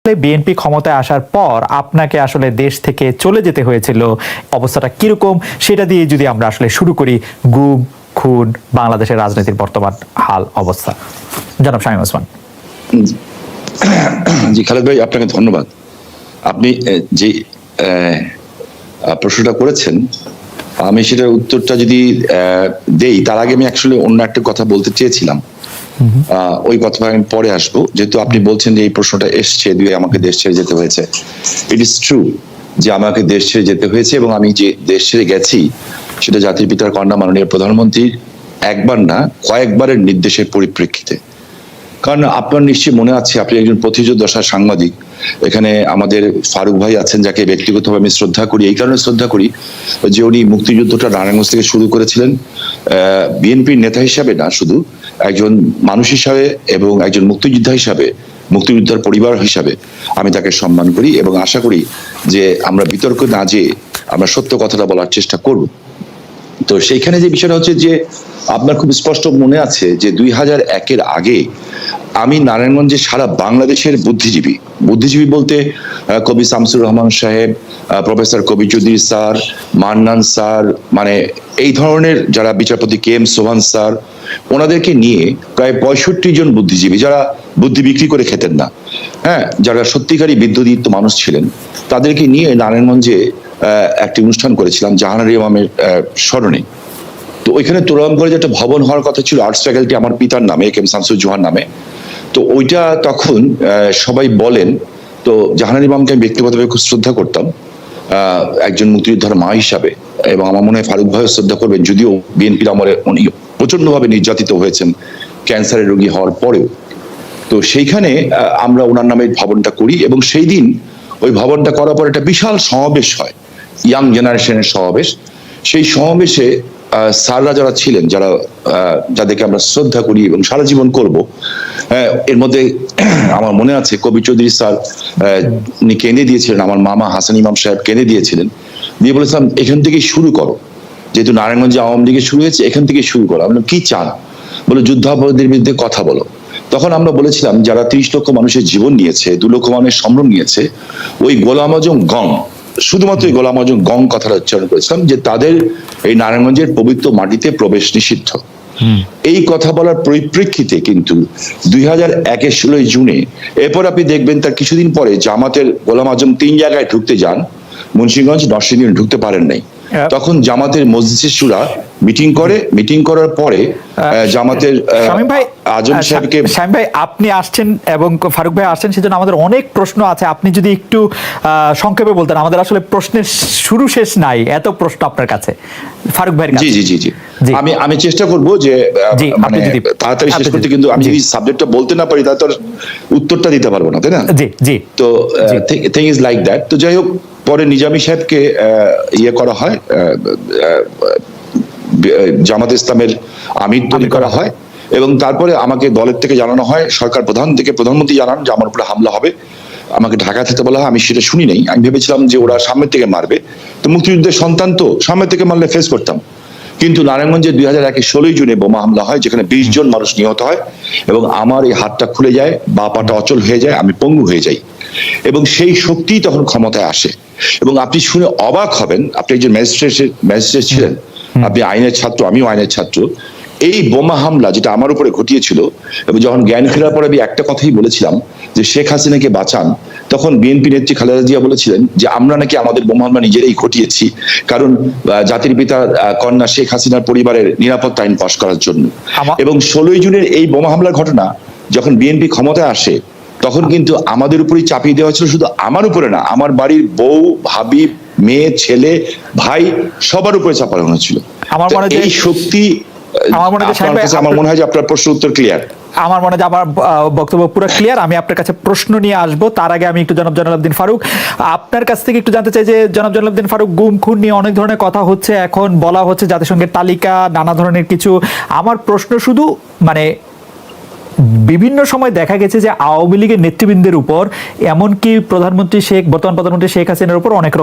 BNP ক্ষমতায় আসার পর আপনাকে আসলে দেশ থেকে চলে যেতে হয়েছিল, অবস্থাটা কিরকম সেটা দিয়ে যদি আমরা আসলে শুরু করি। গুম, খুন, বাংলাদেশের রাজনীতির বর্তমান হাল অবস্থা। জনাব শামীম ওসমান। জি খালেদ ভাই, আপনাকে ধন্যবাদ। আপনি যে প্রশ্নটা করেছেন, আমি সেটার উত্তরটা যদি দেই, তার আগে আমি অ্যাকচুয়ালি অন্য একটা কথা বলতে চেয়েছিলাম। ওই কথা আমি পরে আসবো, যেহেতু আপনি বলছেন যে এই প্রশ্নটা এসছে, আমাকে দেশ ছেড়ে যেতে হয়েছে। ইট ইজ ট্রু যে আমাকে দেশ ছেড়ে যেতে হয়েছে, এবং আমি যে দেশ ছেড়ে গেছি সেটা জাতির পিতার কন্যা মাননীয় প্রধানমন্ত্রীর একবার না কয়েকবারের নির্দেশের পরিপ্রেক্ষিতে। কারণ আপনার নিশ্চয়ই মনে আছে, আপনি একজন প্রতিযোদ্ধা সাংবাদিক। এখানে আমাদের ফারুক ভাই আছেন, যাকে ব্যক্তিগতভাবে আমি শ্রদ্ধা করি। এই কারণে শ্রদ্ধা করি যে উনি মুক্তিযুদ্ধটা নারায়ণগঞ্জ থেকে শুরু করেছিলেন, বিএনপির নেতা হিসাবে না, শুধু একজন মানুষ হিসাবে এবং একজন মুক্তিযোদ্ধা হিসাবে, মুক্তিযোদ্ধার পরিবার হিসাবে আমি তাকে সম্মান করি এবং আশা করি যে আমরা বিতর্ক না যেয়ে আমরা সত্য কথাটা বলার চেষ্টা করব। তো সেইখানে যে বিষয়টা হচ্ছে যে আপনার খুব স্পষ্ট মনে আছে যে 2001-এর আগে আমি নারায়ণগঞ্জে সারা বাংলাদেশের বুদ্ধিজীবী বলতে কবি শামসুর রহমান সাহেব, প্রফেসর কবি চৌধুরী স্যার, মান্নান স্যার, মানে এই ধরনের যারা, বিচারপতি কে এম সোহান স্যার, ওনাদেরকে নিয়ে প্রায় 65 জন বুদ্ধিজীবী, যারা বুদ্ধি বিক্রি করে খেতেন না, হ্যাঁ, যারা সত্যিকারী বিদ্যুদীপ্ত মানুষ ছিলেন, তাদেরকে নিয়ে নারায়ণগঞ্জে একটি অনুষ্ঠান করেছিলাম জাহানারা ইমামের স্মরণে। তো ওইখানে তোরাম করে যে একটা ভবন হওয়ার কথা ছিল, আর্টস ফ্যাকাল্টি আমার পিতার নামে, কে এম শামসুজ্জোহার নামে। তো ওইটা তখন সবাই বলেন, তো জাহানারা ইমামকে আমি ব্যক্তিগতভাবে খুব শ্রদ্ধা করতাম একজন মুক্তিযোদ্ধার মা হিসাবে, এবং আমার মনে হয় ফারুক ভাইও শ্রদ্ধা করবেন, যদিও বিএনপির আমলে উনি প্রচন্ডভাবে নির্যাতিত হয়েছেন ক্যান্সারের রোগী হওয়ার পরেও। তো সেইখানে আমরা ওনার নামে ভবনটা করি, এবং সেই দিন ওই ভবনটা করার পর একটা বিশাল সমাবেশ হয়, ইয়াং জেনারেশনের সমাবেশ। সেই সমাবেশে স্যাররা যারা ছিলেন, যাদেরকে আমরা শ্রদ্ধা করি এবং সারা জীবন করব, এর মধ্যে আমার মনে আছে কবি চৌধুরী স্যার উনি কেঁদে দিয়েছিলেন, আমার মামা হাসান ইমাম সাহেব কেঁদে দিয়েছিলেন, দিয়ে বলেছিলাম এখান থেকে শুরু করো, যেহেতু নারায়ণগঞ্জে আওয়ামী লীগে শুরু হয়েছে, এখান থেকে শুরু করো। আমরা কি চান, বলে যুদ্ধাপরাধীদের বিরুদ্ধে কথা বলো। তখন আমরা বলেছিলাম যারা 30 লক্ষ মানুষের জীবন নিয়েছে, 2 লক্ষ মানুষের সম্ভ্রম নিয়েছে, ওই গোলাম আজম গং, শুধুমাত্র এই গোলাম আজম গং কথাটা উচ্চারণ করেছিলাম, যে তাদের এই নারায়ণগঞ্জের পবিত্র মাটিতে প্রবেশ নিষিদ্ধ। এই কথা বলার পরিপ্রেক্ষিতে কিন্তু 2001-এর 16 জুনে, এরপর আপনি দেখবেন তার কিছুদিন পরে জামাতের গোলাম আজম 3 জায়গায় ঢুকতে যান, মুন্সিগঞ্জ, নরসিংদী ঢুকতে পারেন নাই। তখন জামাতের মজলিস শুরা মিটিং করার পরে জামাতের শামীম ভাই, আজম সাহেবকে, শামীম ভাই আপনি আসছেন এবং ফারুক ভাই আসছেন, সেজন্য আমাদের অনেক প্রশ্ন আছে। আপনি যদি একটু সংক্ষেপে বলতেন, আমাদের আসলে প্রশ্নের শুরু শেষ নাই, এত প্রশ্ন আপনার কাছে। ফারুক ভাইয়ের কাছে। জি আমি চেষ্টা করব যে মানে তাড়াতাড়ি শেষ করতে, কিন্তু আমি যদি সাবজেক্টটা বলতে না পারি তাহলে তো উত্তরটা দিতে পারবো না, তাই না? জি। তো থিং ইজ লাইক দ্যাট। তো যাই হোক, পরে নিজামী সাহেবকে করা হয়, জামাত ইসলামের আমির তৈরি করা হয়, এবং তারপরে আমাকে দলের থেকে জানানো হয়, সরকার প্রধান থেকে প্রধানমন্ত্রী জানান যে আমার উপরে হামলা হবে। আমাকে ঢাকা থেকে বলা হয়, আমি সেটা শুনি নাই। আমি ভেবেছিলাম যে ওরা সামনে থেকে মারবে, তো মুক্তিযুদ্ধের সন্তান তো সামনে থেকে মারলে ফেস করতাম। কিন্তু নারায়ণগঞ্জে 2001-এর 16 জুনে বোমা হামলা হয়, যেখানে 20 জন মানুষ নিহত হয়, এবং আমার এই হাতটা খুলে যায়, বা পাটা অচল হয়ে যায়, আমি পঙ্গু হয়ে যাই। এবং সেই শক্তি তখন ক্ষমতায় আসে। এবং আপনি শুনে অবাক হবেন, আপনি একজন ম্যাজিস্ট্রেট ছিলেন, আপনি আইনের ছাত্র, আমিও আইনের ছাত্র। এই বোমা হামলা যেটা আমার উপরে ঘটিয়েছিল, এবং যখন জ্ঞান ফেরার পরে আমি একটা কথাই বলেছিলাম যে শেখ হাসিনাকে বাঁচান, তখন বিএনপি নেত্রী খালেদা জিয়া বলেছিলেন যে আমরা নাকি আমাদের বোমা হামলা নিজেরাই ঘটিয়েছি, কারণ জাতির পিতার কন্যা শেখ হাসিনার পরিবারের নিরাপত্তা আইন পাশ করার জন্য। এবং 16 জুনের এই বোমা হামলার ঘটনা যখন বিএনপি ক্ষমতায় আসে, তখন কিন্তু আমাদের উপরেই চাপিয়ে দেওয়া হয়েছিল, শুধু আমার উপরে না, আমার বাড়ির বউ, ভাবি, মেয়ে, ছেলে, ভাই, সবার উপরে চাপানো হয়েছিল। এই শক্তি, আমার মনে হয় যে আপনার প্রশ্ন উত্তর ক্লিয়ার। আমার মনে হয় আমার বক্তব্য পুরো ক্লিয়ার। আমি আপনার কাছে প্রশ্ন নিয়ে আসবো, তার আগে আমি একটু জনাব জয়নুল ফারুক আপনার কাছ থেকে একটু জানতে চাই যে জনাব জয়নুল ফারুক, গুম খুন নিয়ে অনেক ধরনের কথা হচ্ছে, এখন বলা হচ্ছে জাতিসংঘের তালিকা, নানা ধরনের কিছু। আমার প্রশ্ন শুধু মানে বিভিন্ন সময় দেখা গেছে যে আওয়ামী লীগের নেতৃবৃন্দের উপর, এমনকি বর্তমান প্রধানমন্ত্রী শেখ হাসিনার উপর অনেক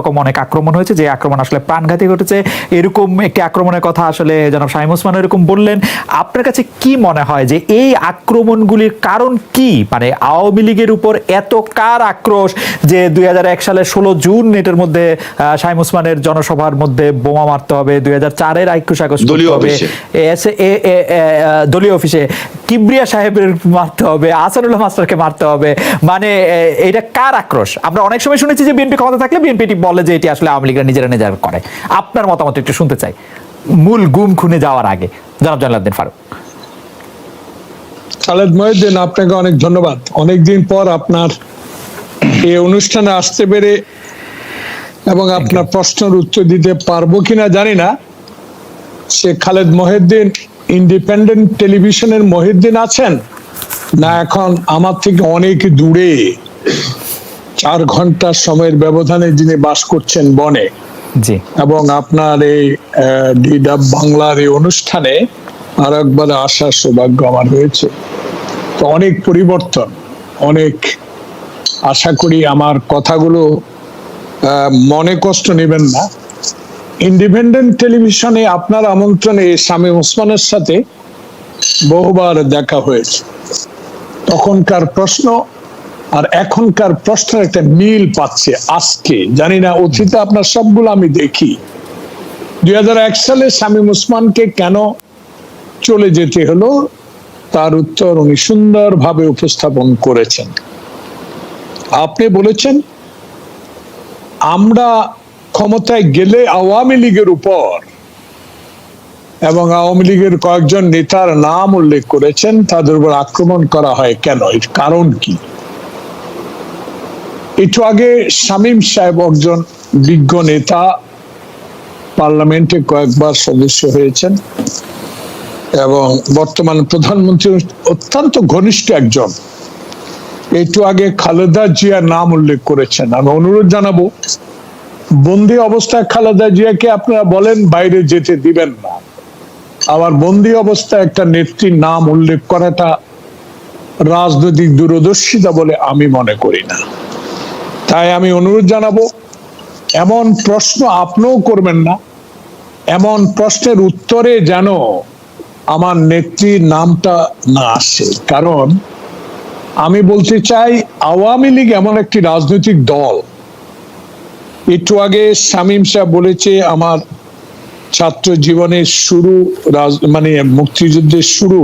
আক্রমণ হয়েছে, যে আক্রমণ আসলে প্রাণঘাতী ঘটেছে। এরকম একটি আক্রমণের কথা আসলে জনাব শামীম ওসমান এরকম বললেন। আপনার কাছে কি মনে হয় যে এই আক্রমণগুলির কারণ কি? মানে আওয়ামী লীগের উপর এত কার আক্রোশ যে 2001 সালের 16 জুন এটার মধ্যে শামীম ওসমানের জনসভার মধ্যে বোমা মারতে হবে, 2004-এর 21 আগস্ট করতে হবে, দলীয় অফিসে কিবরিয়া সাহেবের মারতে হবে, আসানুল্লাহ মাস্টারকে মারতে হবে, মানে এটা কার আক্রোশ? আমরা অনেক সময় শুনেছি যে বিএনপি ক্ষমতা থাকলে বিএনপি বলে যে এটি আসলে আওয়ামী লীগরা নিজেরা করে। আপনার মতামত একটু শুনতে চাই মূল গুম খুনে যাওয়ার আগে, জনাব জয়নুল ফারুক। খালেদ মহিউদ্দিন, আপনাকে অনেক ধন্যবাদ। অনেকদিন পর আপনার এই অনুষ্ঠানে আসতে পেরে এবং আপনার প্রশ্নের উত্তর দিতে পারবো কিনা জানি না। সে খালেদ মহিউদ্দিন ইন্ডিপেন্ডেন্ট টেলিভিশনের মহিউদ্দিন আছেন, না এখন আমার থেকে অনেক দূরে 4 ঘন্টার সময়ের ব্যবধানে যিনি বাস করছেন বনে। জি। এবং আপনার এই ডিডাব বাংলার এই অনুষ্ঠানে আর একবার আসার সৌভাগ্য আমার হয়েছে। তো অনেক পরিবর্তন, অনেক, আশা করি আমার কথাগুলো মনে কষ্ট নেবেন না। ইন্ডিপেন্ডেন্ট টেলিভিশনে আপনার আমন্ত্রণে শামীম ওসমানের সাথে বহুবার দেখা হয়েছে। তখনকার প্রশ্ন আর এখনকার প্রশ্নের একটা মিল পাচ্ছে আজকে, জানি না অতীতে আপনার সবগুলো আমি দেখি। 2001 সালে শামীম ওসমানকে কেন চলে যেতে হলো তার উত্তর উনি সুন্দরভাবে উপস্থাপন করেছেন। আপনি বলেছেন আমরা ক্ষমতায় গেলে আওয়ামী লীগের উপর, এবং আওয়ামী লীগের কয়েকজন নেতার নাম উল্লেখ করেছেন, তাদের উপর আক্রমণ করা হয় কেন, এর কারণ কি? একটু আগে শামীম সাহেব একজন বিজ্ঞ নেতা, পার্লামেন্টে কয়েকবার সদস্য হয়েছেন এবং বর্তমান প্রধানমন্ত্রী অত্যন্ত ঘনিষ্ঠ একজন। একটু আগে খালেদা জিয়ার নাম উল্লেখ করেছেন। আমি অনুরোধ জানাবো, বন্দী অবস্থায় খালেদা জিয়াকে আপনারা বলেন বাইরে যেতে দিবেন না, আবার বন্দী অবস্থায় একটা নেত্রীর নাম উল্লেখ করাটা রাজনৈতিক দূরদর্শিতা বলে আমি মনে করি না। তাই আমি অনুরোধ জানাবো, এমন প্রশ্ন আপনিও করবেন না, এমন প্রশ্নের উত্তরে যেন আমার নেত্রীর নামটা না আসে। কারণ আমি বলতে চাই, আওয়ামী লীগ এমন একটি রাজনৈতিক দল। একটু আগে শামীম সাহেব বলেছে আমার ছাত্র জীবনের শুরু, মানে মুক্তিযুদ্ধের শুরু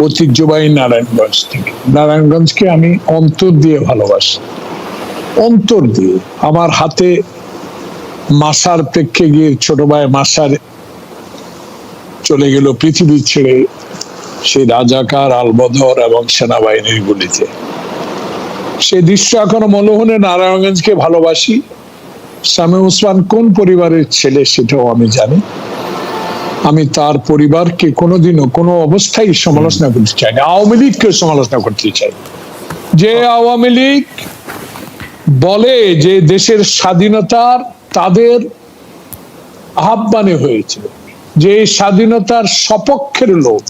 ঐতিহ্যবাহী নারায়ণগঞ্জ থেকে। নারায়ণগঞ্জকে আমি অন্তর দিয়ে ভালোবাসি, অন্তর দিয়ে। আমার হাতে মাসার প্রেক্ষে গিয়ে ছোট ভাই মাসার চলে গেল পৃথিবী ছেড়ে, সেই রাজাকার আলবদর এবং সেনাবাহিনীর গুলিতে। সেই দৃশ্য এখনো মনোহনে। নারায়ণগঞ্জকে ভালোবাসি। শামীম ওসমান কোন পরিবারের ছেলে সেটাও আমি জানি। আমি তার পরিবারকে কোনোদিনও কোনো অবস্থায় সমালোচনা করতে চাই না, আওয়ামী লীগকে সমালোচনা করতে চাই। যে আওয়ামী লীগ বলে যে দেশের স্বাধীনতার তাদের আহ্বানে হয়েছে, যে স্বাধীনতার সপক্ষের লোক,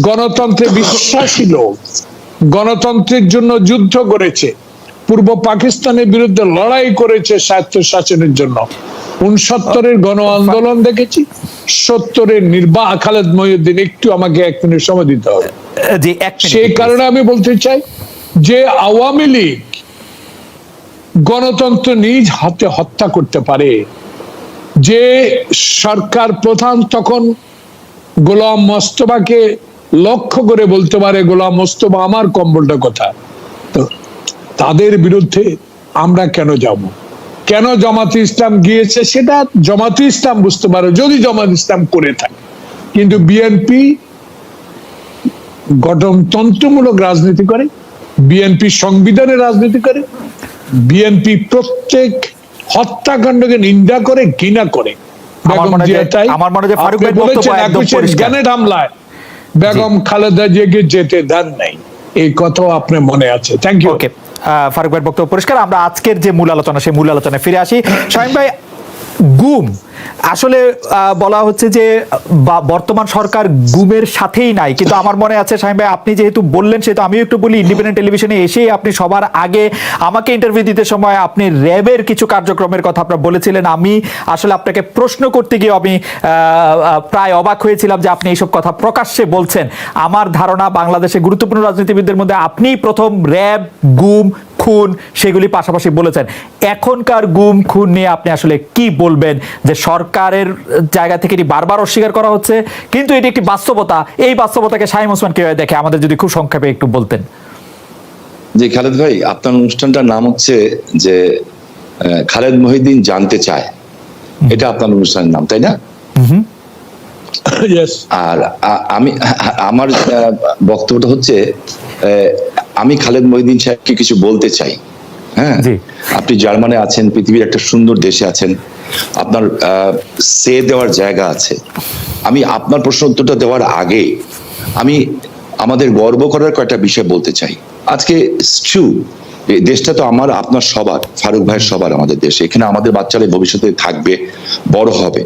গণতন্ত্রে বিশ্বাসী লোক, গণতন্ত্রের জন্য যুদ্ধ করেছে, পূর্ব পাকিস্তানের বিরুদ্ধে লড়াই করেছে স্বায়ত্ত শাসনের জন্য। 69-এর গণ আন্দোলন দেখেছি, 70-এর খালেদ মহিউদ্দিন, একটু আমাকে 1 মিনিট সময় দিতে হবে। সেই কারণে আমি বলতে চাই যে আওয়ামী লীগ গণতন্ত্র নিজ হাতে হত্যা করতে পারে। যে সরকার প্রধান তখন গোলাম মোস্তফাকে লক্ষ্য করে বলতে পারে, গোলাম মোস্তফা আমার কম্বলটা কোথায়, তো তাদের বিরুদ্ধে আমরা কেন যাব? কেন জামাতে ইসলাম গিয়েছে সেটা জামাতে ইসলাম বুঝতে পারে, যদি জামাতে ইসলাম করে থাকে। কিন্তু বিএনপি গঠনতন্ত্রমূলক রাজনীতি করে, বিএনপি সংবিধানের রাজনীতি করে, বিএনপি প্রত্যেক হত্যাকাণ্ডকে নিন্দা করে, ঘৃণা করে। গ্রেনেড হামলায় বেগম খালেদা জিয়াকে যেতে দেন নাই, এই কথাও আপনার মনে আছে। Thank you. ফারুক ভাইয়ের বক্তব্য পরিষ্কার। আমরা আজকের যে মূল আলোচনা, সেই মূল আলোচনায় ফিরে আসি। শামীম ভাই, গুম আসলে বলা হচ্ছে যে বর্তমান সরকার গুমের সাথেই নাই, কিন্তু আমার মনে আছে শামীম ভাই আপনি যেহেতু বললেন সেহেতু আমিও একটু বলি, ইন্ডিপেন্ডেন্ট টেলিভিশনে এসেই আপনি সবার আগে আমাকে ইন্টারভিউ দিতে সময় আপনি র্যাবের কিছু কার্যক্রমের কথা আপনারা বলেছিলেন। আমি আসলে আপনাকে প্রশ্ন করতে গিয়ে আমি প্রায় অবাক হয়েছিলাম যে আপনি এইসব কথা প্রকাশ্যে বলছেন। আমার ধারণা বাংলাদেশে গুরুত্বপূর্ণ রাজনীতিবিদদের মধ্যে আপনিই প্রথম র্যাব, গুম, খুন সেগুলি পাশাপাশি বলেছেন। এখনকার গুম খুন নিয়ে আপনি আসলে কি বলবেন, যে সরকারের জায়গা থেকে এটি বারবার অস্বীকার করা হচ্ছে কিন্তু এটি একটি বাস্তবতা, এই বাস্তবতাকে শামীম ওসমান কিভাবে দেখে আমাদের যদি খুব সংক্ষেপে একটু বলতেন। জি খালেদ ভাই, আপনার অনুষ্ঠানটার নাম হচ্ছে যে খালেদ মহিউদ্দিন জানতে চায়, এটা আপনার অনুষ্ঠানের নাম, তাই না? Yes. আর আমার বক্তব্যটা হচ্ছে আমি খালেদ মহিউদ্দিন সাহেবকে কিছু বলতে চাই। হ্যাঁ, আপনি জার্মানে আছেন, পৃথিবীর একটা সুন্দর দেশে আছেন, আপনার সে দেওয়ার জায়গা আছে। আমি আপনার প্রশ্ন উত্তরটা দেওয়ার আগে আমি আমাদের গর্ব করার কয়েকটা বিষয় বলতে চাই। আজকে দেশটা তো আমার আপনার সবার, ফারুক ভাইয়ের সবার, আমাদের দেশে এখানে আমাদের বাচ্চারা ভবিষ্যতে থাকবে, বড় হবে,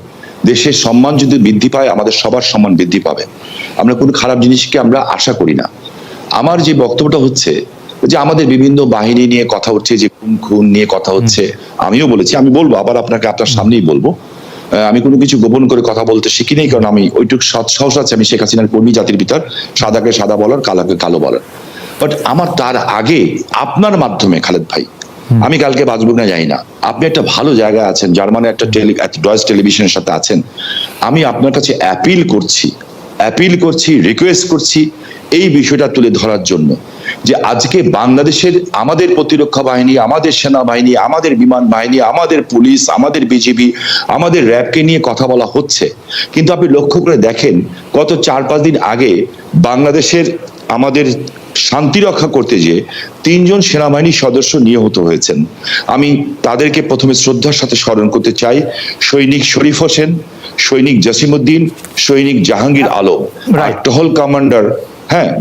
দেশের সম্মান যদি বৃদ্ধি পায় আমাদের সবার সম্মান বৃদ্ধি পাবে। আমরা কোনো খারাপ জিনিসকে আমরা আশা করি না। আমার যে বক্তব্যটা হচ্ছে যে আমাদের বিভিন্ন বাহিনী নিয়ে কথা হচ্ছে, যে খুন নিয়ে কথা হচ্ছে, আমিও বলেছি, আমি বলবো আবার আপনাকে আপনার সামনেই বলবো, আমি কোনো কিছু গোপন করে কথা বলতে শিখি নেই, কারণ আমি ওইটুকু সাহস আছে, আমি শেখ হাসিনার কর্মী, জাতির পিতার, সাদাকে সাদা বলার, কালাকে কালো বলার। বাট আমার তার আগে আপনার মাধ্যমে খালেদ ভাই, আমি কালকে বাঁচব না জানি না, আপনি একটা ভালো জায়গায় আছেন, জার্মানে একটা ডয়েচ টেলিভিশনের সাথে আছেন, আমি আপনার কাছে অ্যাপিল করছি, রিকোয়েস্ট করছি এই বিষয়টা তুলে ধরার জন্য, যে আজকে বাংলাদেশের আমাদের প্রতিরক্ষা বাহিনী, আমাদের সেনাবাহিনী, আমাদের বিমান বাহিনী, আমাদের পুলিশ, আমাদের বিজিবি, আমাদের র্যাবকে নিয়ে কথা বলা হচ্ছে, কিন্তু আপনি লক্ষ্য করে দেখেন গত 4-5 দিন আগে বাংলাদেশের আমাদের শান্তি রক্ষা করতে গিয়ে 3 জন সেনাবাহিনীর সদস্য নিহত হয়েছেন। আমি তাদেরকে প্রথমে শ্রদ্ধার সাথে স্মরণ করতে চাই। সৈনিক শরীফ হোসেন, সৈনিক জসিমউদ্দিন, সৈনিক জাহাঙ্গীর আলম, টহল কমান্ডার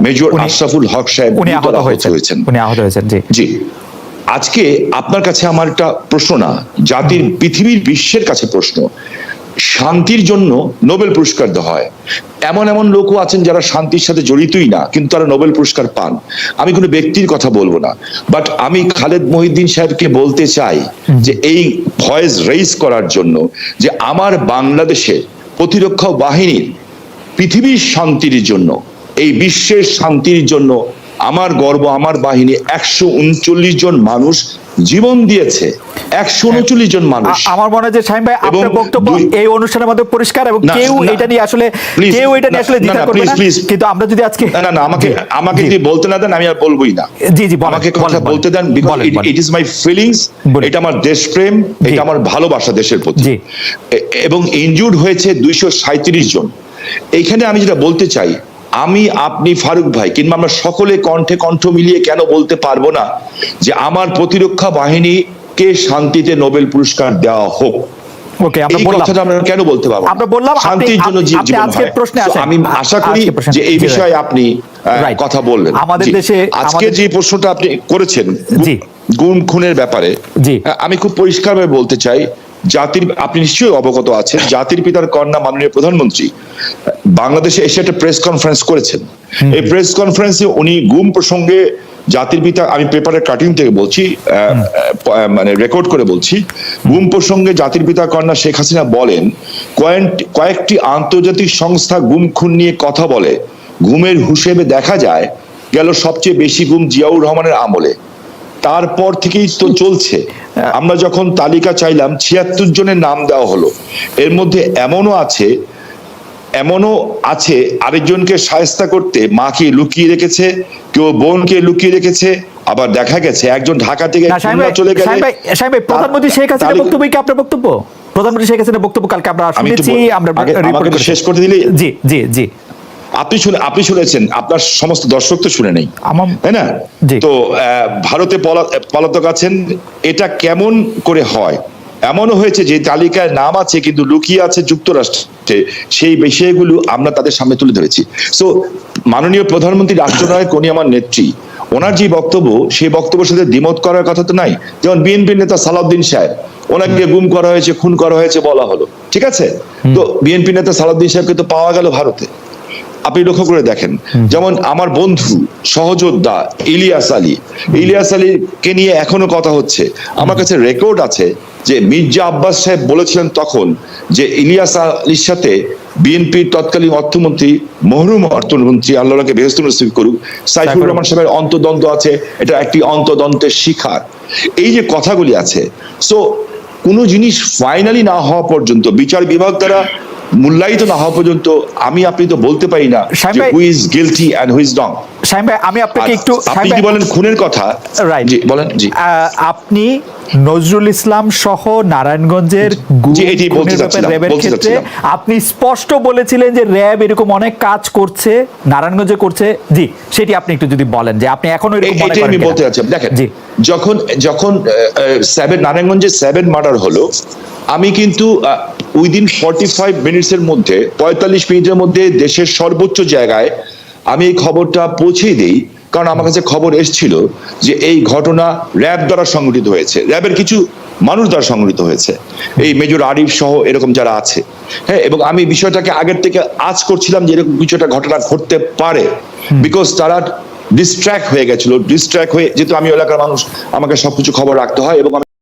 মেজর আশরাফুল হক সাহেব আহত হয়েছেন। জি, আজকে আপনার কাছে আমার একটা প্রশ্ন, না জাতির, পৃথিবীর, বিশ্বের কাছে প্রশ্ন, শান্তির জন্য নোবেল পুরস্কার দেওয়া হয়, এমন লোকও আছেন যারা শান্তির সাথে জড়িতই না কিন্তু তারা নোবেল পুরস্কার পান। আমি কোনো ব্যক্তির কথা বলবো না, বাট আমি খালেদ মহিউদ্দিন সাহেবকে বলতে চাই যে এই ভয়েস রেইজ করার জন্য, যে আমার বাংলাদেশের প্রতিরক্ষা বাহিনীর পৃথিবীর শান্তির জন্য, এই বিশ্বের শান্তির জন্য আমার গর্ব, আমার বাহিনী 139 জন মানুষ জীবন দিয়েছে, 139 জন মানুষ। আমার মনে হয় যে শামীম ভাই আপনার বক্তব্য এই অনুষ্ঠানের মধ্যে পরিষ্কার, এবং কেউ এটা নিয়ে আসলে দ্বিধা করবে না, কিন্তু আমরা যদি আজকে না আমাকে যদি বলতে না দেন আমি আর বলবোই না। জি, আমাকে কথা বলতে দেন, because it is my feelings, এটা আমার দেশপ্রেম, এটা আমার ভালোবাসা দেশের প্রতি। এবং ইনজুর্ড হয়েছে 237 জন। এইখানে আমি যেটা বলতে চাই, আমি, আপনি, ফারুক ভাই, কিংবা আমরা সকলে কণ্ঠে কণ্ঠ মিলিয়ে কেন বলতে পারবো না যে আমার প্রতিরক্ষা বাহিনীকে শান্তিতে নোবেল পুরস্কার দেওয়া হোক? আমরা কেন বলতে পারবো? আমরা বললাম শান্তির জন্য জীবন হয়। আমি আশা করি যে এই বিষয়ে আপনি কথা বললেন। আমাদের দেশে আজকে যে প্রশ্নটা আপনি করেছেন গুম খুনের ব্যাপারে, আমি খুব পরিষ্কারভাবে বলতে চাই, জাতির, আপনি নিশ্চয়ই অবগত আছেন, জাতির পিতার কন্যা মাননীয় প্রধানমন্ত্রী বাংলাদেশে এসে একটা প্রেস কনফারেন্স করেছেন। এই প্রেস কনফারেন্সে উনি গুম প্রসঙ্গে জাতির পিতা, আমি পেপারের কাটিং থেকে বলছি, মানে রেকর্ড করে বলছি, গুম প্রসঙ্গে জাতির পিতা কন্যা শেখ হাসিনা বলেন, কয়েকটি আন্তর্জাতিক সংস্থা গুম খুন নিয়ে কথা বলে, গুমের হিসেবে দেখা যায় গেল সবচেয়ে বেশি গুম জিয়াউর রহমানের আমলে, তারপর থেকেই তো চলছে। আমরা যখন তালিকা চাইলাম 76 জনের নাম দেওয়া হলো, এর মধ্যে এমনও আছে আরেকজনকে শায়েস্তা করতে মাকে লুকিয়ে রেখেছে, কেউ বোনকে লুকিয়ে রেখেছে, আবার দেখা গেছে একজন ঢাকা থেকে চলে গেছে। প্রধানমন্ত্রী শেখ হাসিনার বক্তব্য কি আপনার বক্তব্য? প্রধানমন্ত্রী শেখ হাসিনার বক্তব্য কালকে আমরা শুনেছি, আমরা শেষ করে দিলে। জি আপনি শুনেছেন, আপনার সমস্ত দর্শক তো শুনে নেই, তাই না? তো ভারতে পলাতক আছেন, এটা কেমন করে হয়? এমনও হয়েছে যে তালিকায় নাম আছে কিন্তু লুকিয়ে আছে যুক্তরাষ্ট্রে, সেই বিষয়গুলো আমরা তাদের সামনে তুলে ধরেছি। সো মাননীয় প্রধানমন্ত্রী, রাষ্ট্রনায়ক, উনি আমার নেত্রী, ওনার যে বক্তব্য, সেই বক্তব্যের সাথে দ্বিমত করার কথা তো নাই। যেমন বিএনপির নেতা সালাউদ্দিন সাহেব, ওনাকে গুম করা হয়েছে, খুন করা হয়েছে বলা হলো, ঠিক আছে? তো বিএনপি নেতা সালাউদ্দিন সাহেবকে তো পাওয়া গেল ভারতে। আপনি লক্ষ্য করে দেখেন, যেমন আমার বন্ধু সহযোদ্ধা ইলিয়াস আলীকে নিয়ে এখনো কথা হচ্ছে। আমার কাছে রেকর্ড আছে যে মির্জা আব্বাস সাহেব বলেছিলেন তখন যে ইলিয়াস আলীর সাথে বিএনপির তৎকালীন অর্থমন্ত্রী মরহুম অর্থমন্ত্রী আল্লাহকে বেহেশত নসিব করুক সাইফুর রহমান সাহেবের অন্তদ্বন্দ্ব আছে, এটা একটি অন্তদ্বন্দ্বের শিকার। এই যে কথাগুলি আছে, সো কোনো জিনিস ফাইনালি না হওয়া পর্যন্ত, বিচার বিভাগ দ্বারা মূল্যায়িত না হওয়া পর্যন্ত আপনি তো বলতে পারি না শামীম যে ভাই- who is guilty and who is wrong. Shamim ভাই, আমি আপনাকে একটু আপনি যদি বলেন খুনের কথা, রাইট, জি বলেন। জি আপনি নজরুল ইসলাম সহ নারায়ণগঞ্জের জি, এটি বলতে চাচ্ছিলাম, র্যাবের বলতে ক্ষেত্রে চাচ্ছিলাম। আপনি স্পষ্ট বলেছিলেন যে র্যাব এরকম অনেক কাজ করছে, নারায়ণগঞ্জে করছে। জি, সেটি আপনি একটু যদি বলেন যে আপনি এখনো এরকম মনে এটাই করেন আমি কিনা? বলতে চাচ্ছি। দেখেন, জি, যখন নারায়ণগঞ্জে 7 মার্ডার হলো, আমি কিন্তু উইদিন 45 মিনিটসের মধ্যে, 45 মিনিটের মধ্যে দেশের সর্বোচ্চ জায়গায় আমি এই খবরটা পৌঁছে দিই, কারণ আমার কাছে খবর এসেছিল যে এই ঘটনা র্যাব দ্বারা সংগঠিত হয়েছে, র্যাবের কিছু মানুষ দ্বারা সংগঠিত হয়েছে, এই মেজর আরিফ সহ এরকম যারা আছে। হ্যাঁ, এবং আমি বিষয়টাকে আগের থেকে আজ করছিলাম যে এরকম কিছু একটা ঘটনা ঘটতে পারে, বিকজ তারা ডিস্ট্র্যাক্ট হয়ে গেছিল। ডিস্ট্র্যাক্ট হয়ে, যেহেতু আমি এলাকার মানুষ, আমাকে সবকিছু খবর রাখতে হয় এবং আমি